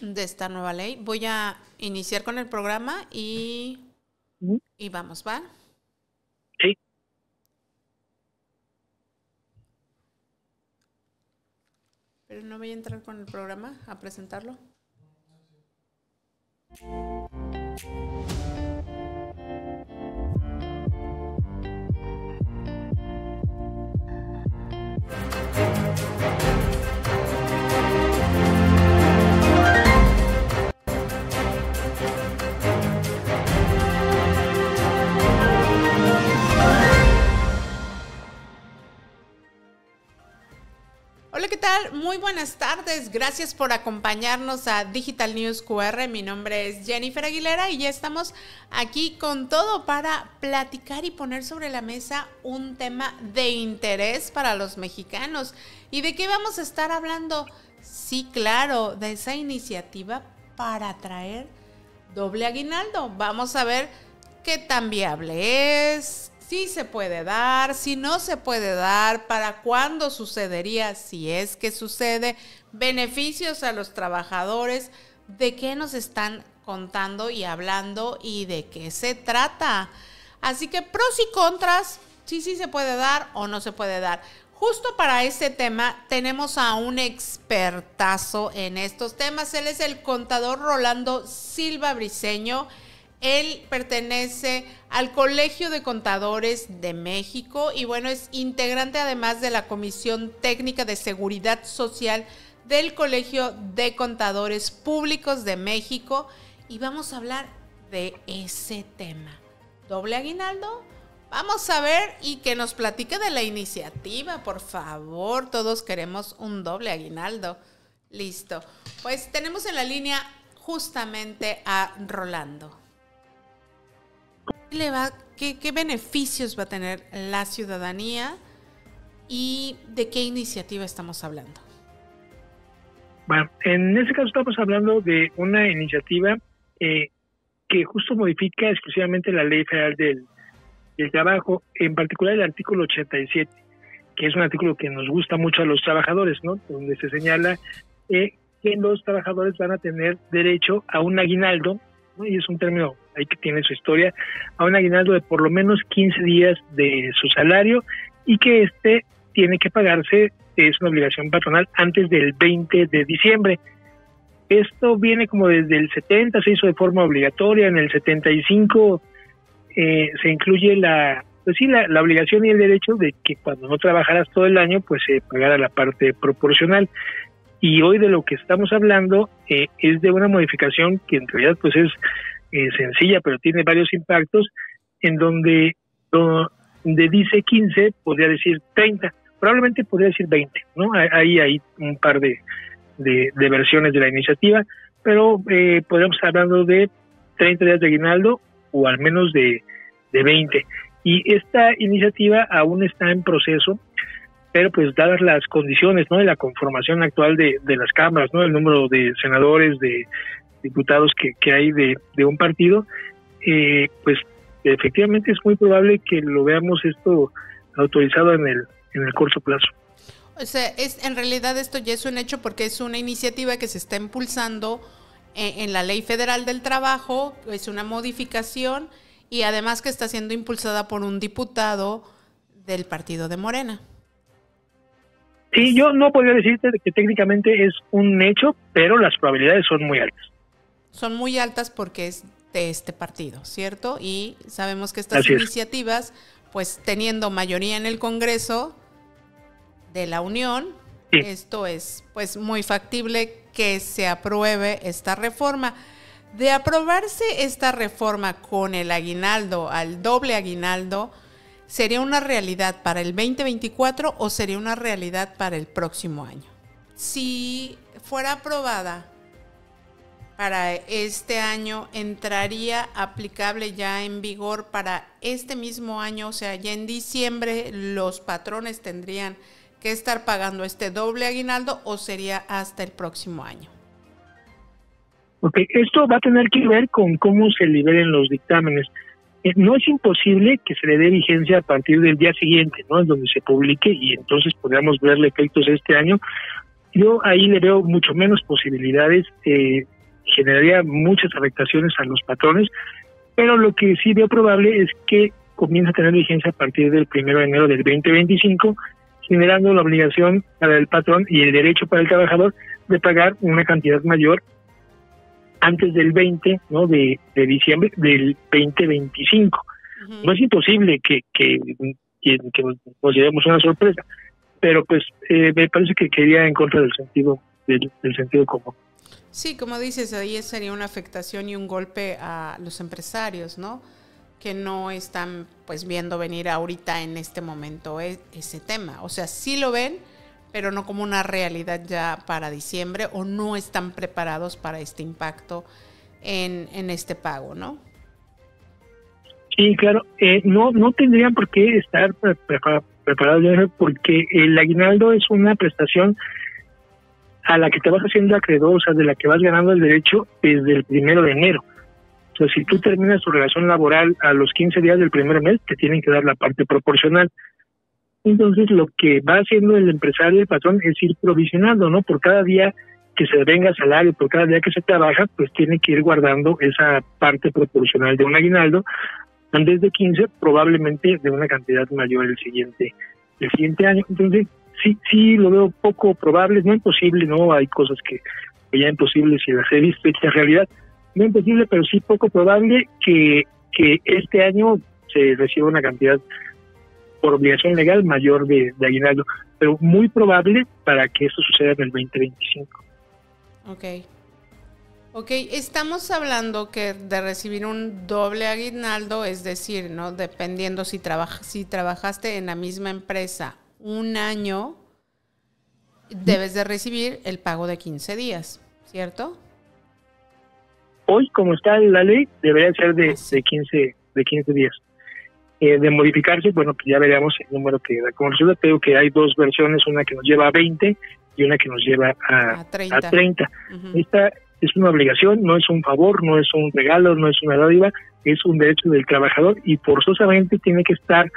de esta nueva ley. Voy a iniciar con el programa y vamos, ¿va? Sí. Pero no voy a entrar con el programa a presentarlo. Hola, ¿qué tal? Muy buenas tardes. Gracias por acompañarnos a Digital News QR. Mi nombre es Jennifer Aguilera y ya estamos aquí con todo para platicar y poner sobre la mesa un tema de interés para los mexicanos. ¿Y de qué vamos a estar hablando? Sí, claro, de esa iniciativa para traer doble aguinaldo. Vamos a ver qué tan viable es, si se puede dar, si no se puede dar, para cuándo sucedería, si es que sucede, beneficios a los trabajadores, de qué nos están contando y hablando y de qué se trata. Así que pros y contras, si sí se puede dar o no se puede dar. Justo para este tema tenemos a un expertazo en estos temas. Él es el contador Rolando Silva Briceño. Él pertenece al Colegio de Contadores de México y bueno, es integrante además de la Comisión Técnica de Seguridad Social del Colegio de Contadores Públicos de México y vamos a hablar de ese tema. ¿Doble aguinaldo? Vamos a ver y que nos platique de la iniciativa, por favor. Todos queremos un doble aguinaldo. Listo. Pues tenemos en la línea justamente a Rolando. ¿Qué beneficios va a tener la ciudadanía y de qué iniciativa estamos hablando? Bueno, en este caso estamos hablando de una iniciativa que justo modifica exclusivamente la Ley Federal del Trabajo, en particular el artículo 87, que es un artículo que nos gusta mucho a los trabajadores, ¿no? Donde se señala que los trabajadores van a tener derecho a un aguinaldo, ¿no? Y es un término ahí que tiene su historia, a un aguinaldo de por lo menos 15 días de su salario y que tiene que pagarse, es una obligación patronal, antes del 20 de diciembre. Esto viene como desde el 70, se hizo de forma obligatoria, en el 75 se incluye la obligación y el derecho de que cuando no trabajaras todo el año, pues se pagara la parte proporcional. Y hoy de lo que estamos hablando es de una modificación que en realidad pues es sencilla, pero tiene varios impactos, en donde dice 15, podría decir 30, probablemente podría decir 20, ¿no? Hay un par de versiones de la iniciativa, pero podríamos estar hablando de 30 días de aguinaldo o al menos de 20. Y esta iniciativa aún está en proceso, pero pues dadas las condiciones, ¿no?, de la conformación actual de las cámaras, ¿no?, el número de senadores, de diputados que hay de un partido, pues efectivamente es muy probable que lo veamos esto autorizado en el corto plazo. O sea, en realidad esto ya es un hecho porque es una iniciativa que se está impulsando en la Ley Federal del Trabajo, es una modificación y además que está siendo impulsada por un diputado del partido de Morena. Sí, yo no podría decirte que técnicamente es un hecho, pero las probabilidades son muy altas. Son muy altas porque es de este partido, ¿cierto? Y sabemos que estas iniciativas, pues teniendo mayoría en el Congreso de la Unión, sí, esto es pues muy factible que se apruebe esta reforma. De aprobarse esta reforma con el aguinaldo, al doble aguinaldo, ¿sería una realidad para el 2024 o sería una realidad para el próximo año? Si fuera aprobada para este año, ¿entraría aplicable ya en vigor para este mismo año? O sea, ya en diciembre los patrones tendrían que estar pagando este doble aguinaldo o sería hasta el próximo año. Ok, esto va a tener que ver con cómo se liberen los dictámenes. No es imposible que se le dé vigencia a partir del día siguiente, ¿no?, en donde se publique, y entonces podríamos verle efectos este año, Yo ahí le veo mucho menos posibilidades, generaría muchas afectaciones a los patrones, pero lo que sí veo probable es que comience a tener vigencia a partir del 1 de enero del 2025, generando la obligación para el patrón y el derecho para el trabajador de pagar una cantidad mayor antes del 20, ¿no?, de diciembre del 2025. Uh-huh. No es imposible que nos llevemos una sorpresa, pero pues me parece que quería en contra del sentido común. Sí, como dices, ahí sería una afectación y un golpe a los empresarios, ¿no?, que no están pues viendo venir ahorita en este momento ese tema. O sea, sí lo ven, pero no como una realidad ya para diciembre, o no están preparados para este impacto en este pago, ¿no? Sí, claro. No tendrían por qué estar preparados, porque el aguinaldo es una prestación a la que te vas haciendo acreedor, o sea, de la que vas ganando el derecho desde el 1 de enero. O sea, si tú terminas tu relación laboral a los 15 días del primer mes, te tienen que dar la parte proporcional. Entonces, lo que va haciendo el empresario y el patrón es ir provisionando, ¿no? Por cada día que se venga salario, por cada día que se trabaja, pues tiene que ir guardando esa parte proporcional de un aguinaldo, antes de 15, probablemente de una cantidad mayor el siguiente año. Entonces, sí lo veo poco probable, no imposible, ¿no? Hay cosas que ya imposibles si las he visto hechas realidad. No imposible, pero sí poco probable que este año se reciba una cantidad por obligación legal mayor de aguinaldo, pero muy probable para que esto suceda en el 2025. Ok, estamos hablando que de recibir un doble aguinaldo, es decir, ¿no?, dependiendo si trabajaste en la misma empresa un año, debes de recibir el pago de 15 días, ¿cierto? Hoy, como está la ley, debería ser de 15 días. De modificarse, bueno, pues ya veremos el número que da como resultado. Creo que hay dos versiones, una que nos lleva a 20 y una que nos lleva a 30. Uh-huh. Esta es una obligación, no es un favor, no es un regalo, no es una dádiva, es un derecho del trabajador y forzosamente tiene que estar,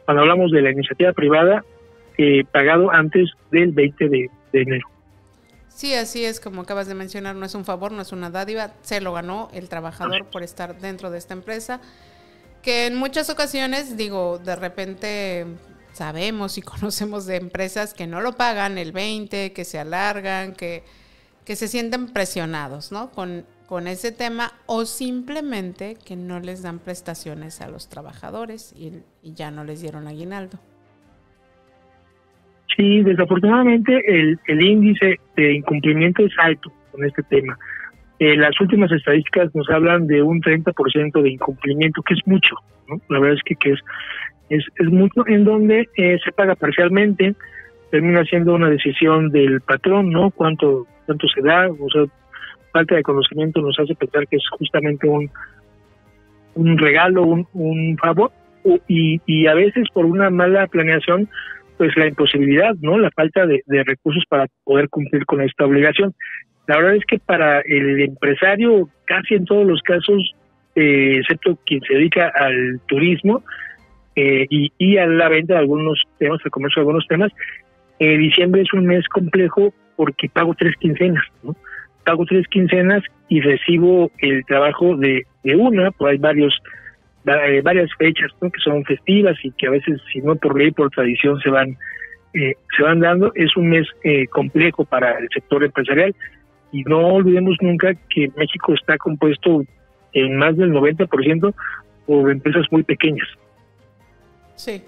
cuando hablamos de la iniciativa privada, pagado antes del 20 de enero. Sí, así es, como acabas de mencionar, no es un favor, no es una dádiva, se lo ganó el trabajador por estar dentro de esta empresa, que en muchas ocasiones, digo, de repente sabemos y conocemos de empresas que no lo pagan el 20, que se alargan, que se sienten presionados, ¿no?, con ese tema, o simplemente que no les dan prestaciones a los trabajadores y ya no les dieron aguinaldo. Sí, desafortunadamente el índice de incumplimiento es alto con este tema. Las últimas estadísticas nos hablan de un 30% de incumplimiento, que es mucho, ¿no? La verdad es que es mucho, en donde se paga parcialmente, termina siendo una decisión del patrón, ¿no? Cuánto se da, o sea, falta de conocimiento nos hace pensar que es justamente un regalo, un favor, y a veces por una mala planeación, pues la imposibilidad, ¿no?, la falta de recursos para poder cumplir con esta obligación. La verdad es que para el empresario, casi en todos los casos, excepto quien se dedica al turismo y a la venta de algunos temas, al comercio de algunos temas, diciembre es un mes complejo porque pago 3 quincenas, ¿no? Pago 3 quincenas y recibo el trabajo de una, pues hay varias fechas, ¿no?, que son festivas y que a veces, si no por ley, por tradición, se van dando. Es un mes complejo para el sector empresarial y no olvidemos nunca que México está compuesto en más del 90% por empresas muy pequeñas. Sí,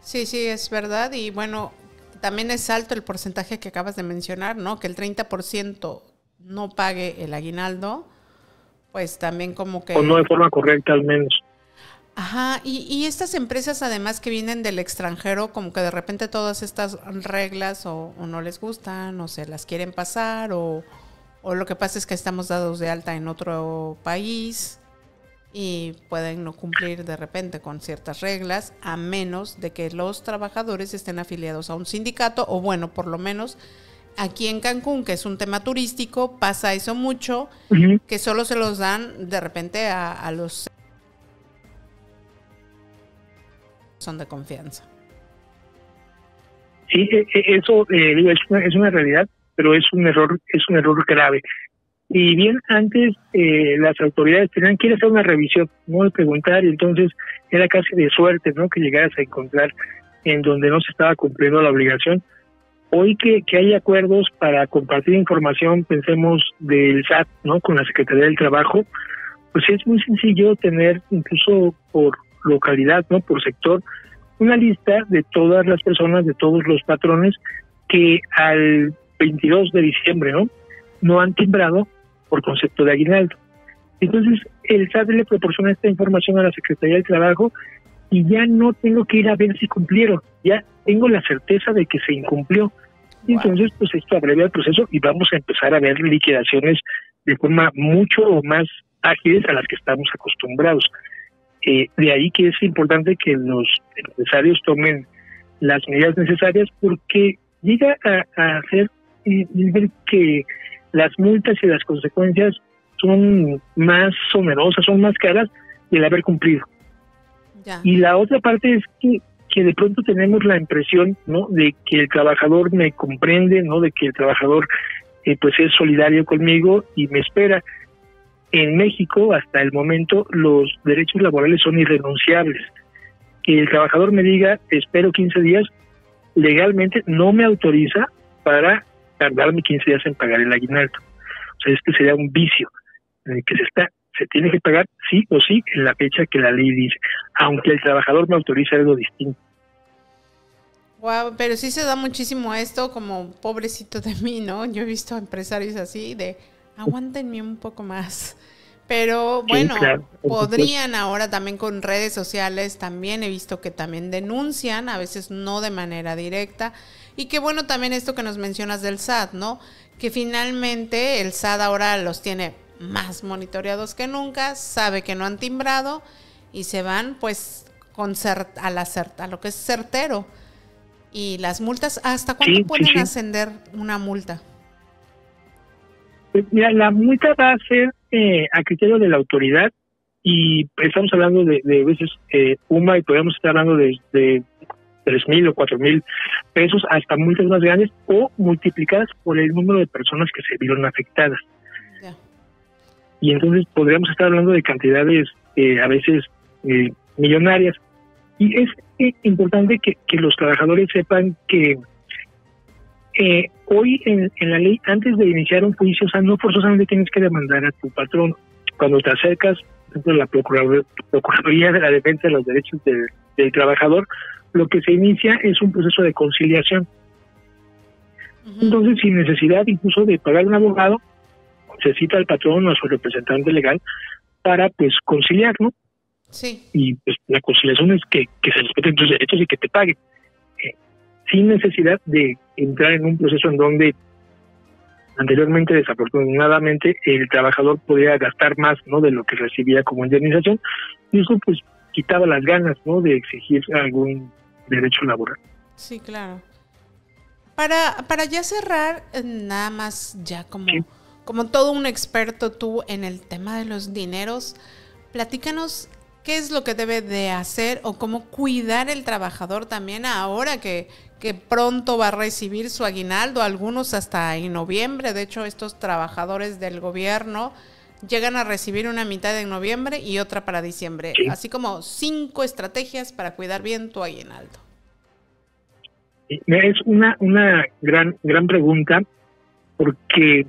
es verdad. Y bueno, también es alto el porcentaje que acabas de mencionar, ¿no?, que el 30% no pague el aguinaldo, pues también como que... O no de forma correcta al menos. Ajá, y estas empresas además que vienen del extranjero, como que de repente todas estas reglas o no les gustan, o se las quieren pasar, o lo que pasa es que estamos dados de alta en otro país y pueden no cumplir de repente con ciertas reglas, a menos de que los trabajadores estén afiliados a un sindicato, o bueno, por lo menos aquí en Cancún, que es un tema turístico, pasa eso mucho, uh-huh, que solo se los dan de repente a los son de confianza. Sí, eso digo, es una realidad, pero es un error grave. Y bien, antes las autoridades tenían que ir a hacer una revisión, no de preguntar, y entonces era casi de suerte, ¿no?, que llegaras a encontrar en donde no se estaba cumpliendo la obligación. Hoy que hay acuerdos para compartir información, pensemos del SAT, ¿no?, con la Secretaría del Trabajo, pues es muy sencillo tener, incluso por localidad, ¿no?, por sector, una lista de todas las personas, de todos los patrones que al 22 de diciembre, no han timbrado por concepto de aguinaldo. Entonces, el SAT le proporciona esta información a la Secretaría del Trabajo y ya no tengo que ir a ver si cumplieron, ya tengo la certeza de que se incumplió. Y entonces, pues esto abrevia el proceso y vamos a empezar a ver liquidaciones de forma mucho más ágiles a las que estamos acostumbrados. De ahí que es importante que los empresarios tomen las medidas necesarias, porque llega a ser que las multas y las consecuencias son más onerosas, son más caras del haber cumplido. Ya. Y la otra parte es que de pronto tenemos la impresión, ¿no?, de que el trabajador me comprende, ¿no?, de que el trabajador pues es solidario conmigo y me espera. En México, hasta el momento, los derechos laborales son irrenunciables. Que el trabajador me diga, espero 15 días, legalmente no me autoriza para tardarme 15 días en pagar el aguinaldo. O sea, este sería un vicio en el que se tiene que pagar sí o sí en la fecha que la ley dice, aunque el trabajador me autorice algo distinto. Wow, pero sí se da muchísimo esto, como pobrecito de mí, ¿no? Yo he visto empresarios así de aguántenme un poco más. Pero bueno, sí, claro, podrían ahora también con redes sociales, también he visto que también denuncian, a veces no de manera directa. Y que bueno también esto que nos mencionas del SAT, ¿no? Que finalmente el SAT ahora los tiene más monitoreados que nunca, sabe que no han timbrado y se van pues a lo que es certero. Y las multas, ¿hasta cuándo pueden ascender una multa? Mira, la multa va a ser a criterio de la autoridad y estamos hablando de veces y podemos estar hablando de 3,000 o 4,000 pesos hasta multas más grandes o multiplicadas por el número de personas que se vieron afectadas. Ya. Y entonces podríamos estar hablando de cantidades a veces millonarias. Y es importante que los trabajadores sepan que hoy en la ley, antes de iniciar un juicio, o sea, no forzosamente tienes que demandar a tu patrón. Cuando te acercas, por ejemplo, a la Procuraduría de la Defensa de los Derechos del Trabajador, lo que se inicia es un proceso de conciliación. Entonces, sin necesidad incluso de pagar un abogado, se cita al patrón o a su representante legal para, pues, conciliar, ¿no? Sí. Y pues la conciliación es que se respeten tus derechos y que te paguen. Sin necesidad de entrar en un proceso en donde anteriormente, desafortunadamente, el trabajador podía gastar más, ¿no?, de lo que recibía como indemnización, y eso pues quitaba las ganas, ¿no?, de exigir algún derecho laboral. Sí, claro. Para ya cerrar, nada más ya como todo un experto tú en el tema de los dineros, platícanos qué es lo que debe de hacer o cómo cuidar el trabajador también ahora que pronto va a recibir su aguinaldo, algunos hasta en noviembre. De hecho, estos trabajadores del gobierno llegan a recibir una mitad en noviembre y otra para diciembre. Sí. Así como 5 estrategias para cuidar bien tu aguinaldo. Es una gran pregunta, porque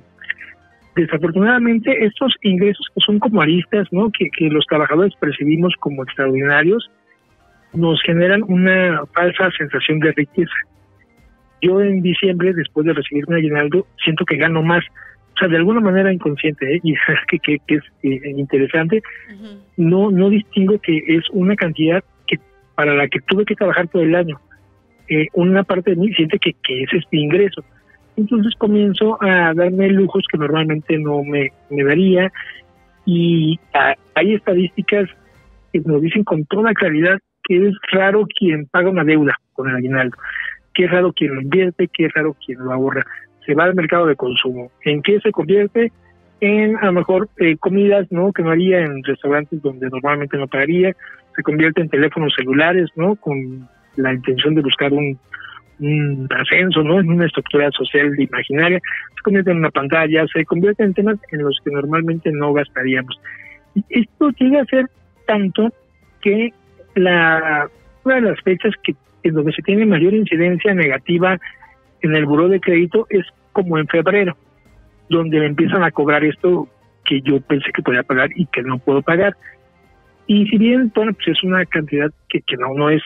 desafortunadamente estos ingresos que son como aristas, ¿no?, que los trabajadores percibimos como extraordinarios, nos generan una falsa sensación de riqueza. Yo en diciembre, después de recibir mi aguinaldo, siento que gano más. O sea, de alguna manera inconsciente, y es que es interesante, no distingo que es una cantidad que para la que tuve que trabajar todo el año. Una parte de mí siente que ese es mi ingreso. Entonces comienzo a darme lujos que normalmente no me daría, y hay estadísticas que nos dicen con toda claridad que es raro quien paga una deuda con el aguinaldo, que es raro quien lo invierte, que es raro quien lo ahorra. Se va al mercado de consumo. ¿En qué se convierte? En a lo mejor comidas, ¿no?, que no haría en restaurantes donde normalmente no pagaría. Se convierte en teléfonos celulares, ¿no?, con la intención de buscar un un ascenso, ¿no? En una estructura social imaginaria, se convierte en una pantalla, se convierte en temas en los que normalmente no gastaríamos. Y esto llega a ser tanto que una de las fechas que en donde se tiene mayor incidencia negativa en el buró de crédito es como en febrero, donde me empiezan a cobrar esto que yo pensé que podía pagar y que no puedo pagar. Y si bien, bueno, pues es una cantidad que no es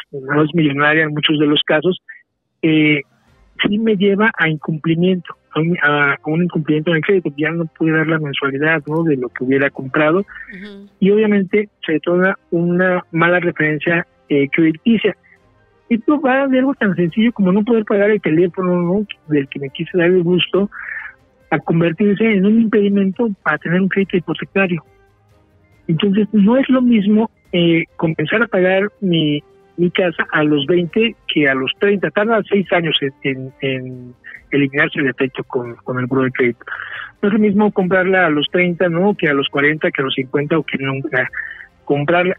millonaria en muchos de los casos, sí me lleva a incumplimiento, a un incumplimiento en el crédito. Ya no pude dar la mensualidad, ¿no?, de lo que hubiera comprado. Uh-huh. Y obviamente se torna una mala referencia crediticia. Esto va de algo tan sencillo como no poder pagar el teléfono, ¿no?, del que me quise dar el gusto, a convertirse en un impedimento para tener un crédito hipotecario. Entonces, no es lo mismo comenzar a pagar mi casa a los 20 que a los 30. Tarda 6 años en eliminarse el efecto con el buró de crédito. No es lo mismo comprarla a los 30, ¿no?, que a los 40, que a los 50 o que nunca comprarla.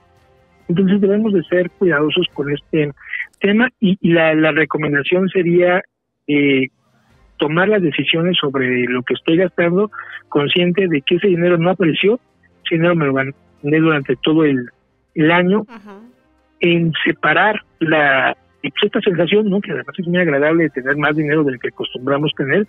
Entonces, debemos de ser cuidadosos con este tema y la recomendación sería tomar las decisiones sobre lo que estoy gastando, consciente de que ese dinero no apareció, ese dinero me lo gané durante todo el año. Uh-huh. En separar esta sensación, ¿no?, que además es muy agradable de tener más dinero del que acostumbramos tener,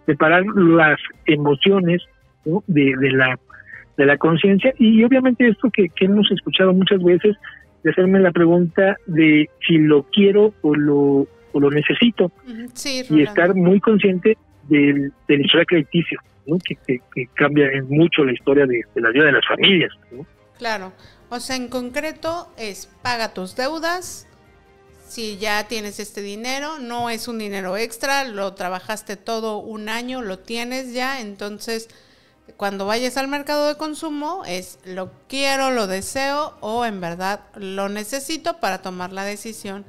separar las emociones, ¿no?, de la conciencia, y obviamente esto que hemos escuchado muchas veces, de hacerme la pregunta de si lo quiero o lo necesito. Sí, y estar muy consciente de la historia crediticia, ¿no?, que cambia mucho la historia de la vida de las familias, ¿no? Claro, o sea, en concreto es paga tus deudas. Si ya tienes este dinero, no es un dinero extra, lo trabajaste todo un año, lo tienes ya, entonces cuando vayas al mercado de consumo es lo quiero, lo deseo o en verdad lo necesito para tomar la decisión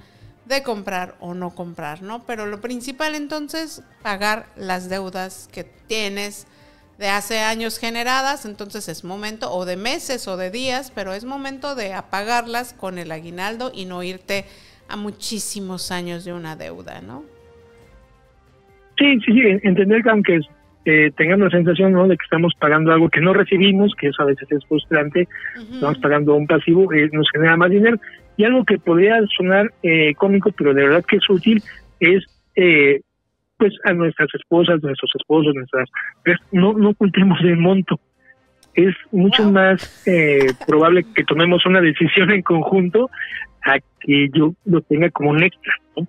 de comprar o no comprar, ¿no? Pero lo principal entonces, pagar las deudas que tienes de hace años generadas, entonces es momento, o de meses o de días, pero es momento de apagarlas con el aguinaldo y no irte a muchísimos años de una deuda, ¿no? Sí, entender que aunque tengamos la sensación, ¿no?, de que estamos pagando algo que no recibimos, que eso a veces es frustrante, uh-huh. Estamos pagando un pasivo, nos genera más dinero, y algo que podría sonar cómico, pero de verdad que es útil, es pues a nuestras esposas, nuestros esposos, no ocultemos el monto. Es mucho más probable que tomemos una decisión en conjunto a que yo lo tenga como un extra, ¿no?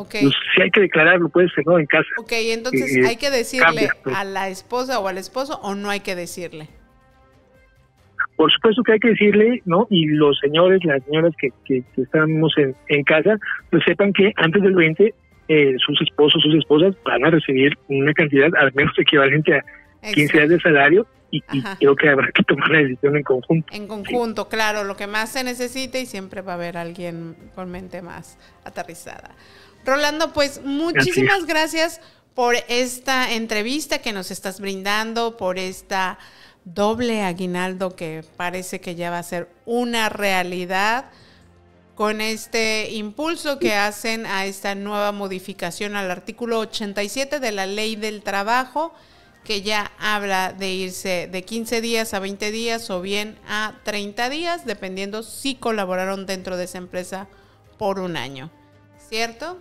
Okay. Pues, si hay que declararlo, puede ser, ¿no?, en casa. Ok, entonces hay que decirle a la esposa o al esposo, o no hay que decirle. Por supuesto que hay que decirle, ¿no? Y los señores, las señoras que estamos en casa, pues sepan que antes del 20 sus esposos, sus esposas van a recibir una cantidad al menos equivalente a 15 días de salario y creo que habrá que tomar la decisión en conjunto. En conjunto, sí. Claro, lo que más se necesite y siempre va a haber alguien con mente más aterrizada. Rolando, pues muchísimas gracias por esta entrevista que nos estás brindando, por esta doble aguinaldo que parece que ya va a ser una realidad con este impulso que hacen a esta nueva modificación al artículo 87 de la Ley del Trabajo, que ya habla de irse de 15 días a 20 días o bien a 30 días, dependiendo si colaboraron dentro de esa empresa por un año, ¿cierto?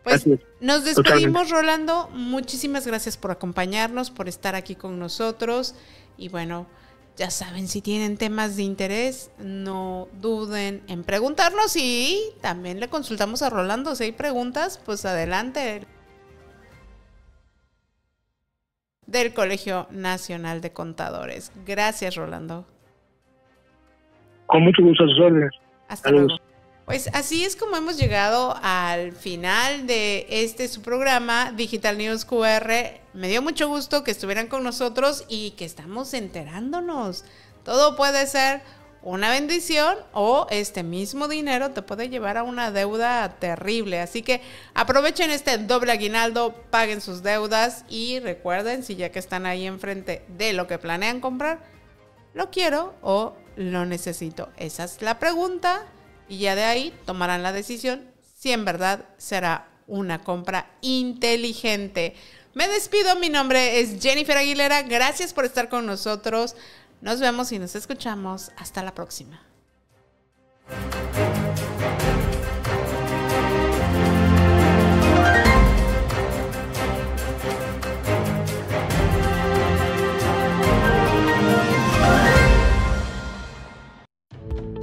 Pues nos despedimos, Rolando. Muchísimas gracias por acompañarnos, por estar aquí con nosotros. Y bueno, ya saben, si tienen temas de interés, no duden en preguntarnos y también le consultamos a Rolando. Si hay preguntas, pues adelante. Del Colegio Nacional de Contadores. Gracias, Rolando. Con mucho gusto, a sus órdenes. Hasta luego. Pues así es como hemos llegado al final de su programa Digital News QR. Me dio mucho gusto que estuvieran con nosotros y que estamos enterándonos. Todo puede ser una bendición o este mismo dinero te puede llevar a una deuda terrible. Así que aprovechen este doble aguinaldo, paguen sus deudas y recuerden, si ya que están ahí enfrente de lo que planean comprar, ¿lo quiero o lo necesito? Esa es la pregunta. Y ya de ahí tomarán la decisión si en verdad será una compra inteligente. Me despido, mi nombre es Jennifer Aguilera, gracias por estar con nosotros, nos vemos y nos escuchamos, hasta la próxima.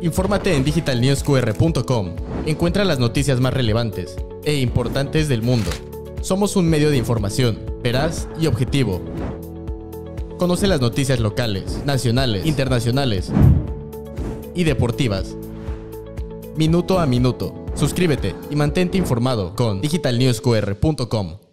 Infórmate en digitalnewsqr.com. Encuentra las noticias más relevantes e importantes del mundo. Somos un medio de información veraz y objetivo. Conoce las noticias locales, nacionales, internacionales y deportivas. Minuto a minuto. Suscríbete y mantente informado con digitalnewsqr.com.